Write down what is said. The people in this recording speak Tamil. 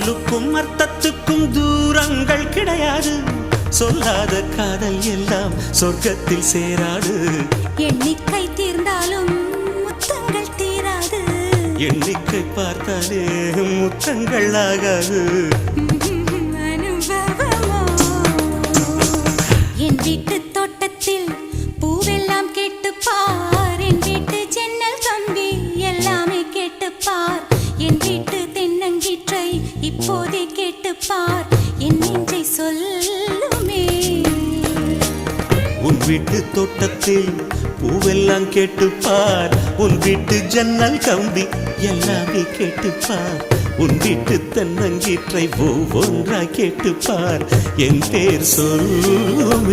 சொல்லுக்கும் அர்த்தத்துக்கும் தூரங்கள் கிடையாது. சொல்லாத காதல் எல்லாம் சொர்க்கத்தில் சேராது. எண்ணிக்கை தீர்ந்தாலும் முத்தங்கள் தீராது. எண்ணிக்கை பார்த்தாலே முத்தங்கள் ஆகாது. அனுபவமோ என் வீட்டு தோட்டத்தில் பூவெல்லாம் கேட்டுப்பார். என் வீட்டு ஜன்னல் கம்பி எல்லாமே கேட்டுப்பார். என் வீட்டு தென்னங்கீற்றை இப்போதே கேட்டுப்பார். என் நெஞ்சை சொல்லுமே. உன் வீட்டு தோட்டத்தில் பூவெல்லாம் கேட்டுப்பார். உன் வீட்டு ஜன்னல் கம்பி எல்லாமே கேட்டுப்பார். உன் வீட்டு தென்னங்கீற்றை ஒவ்வொன்றாய் கேட்டுப்பார். என் பேர் சொல்லுமே.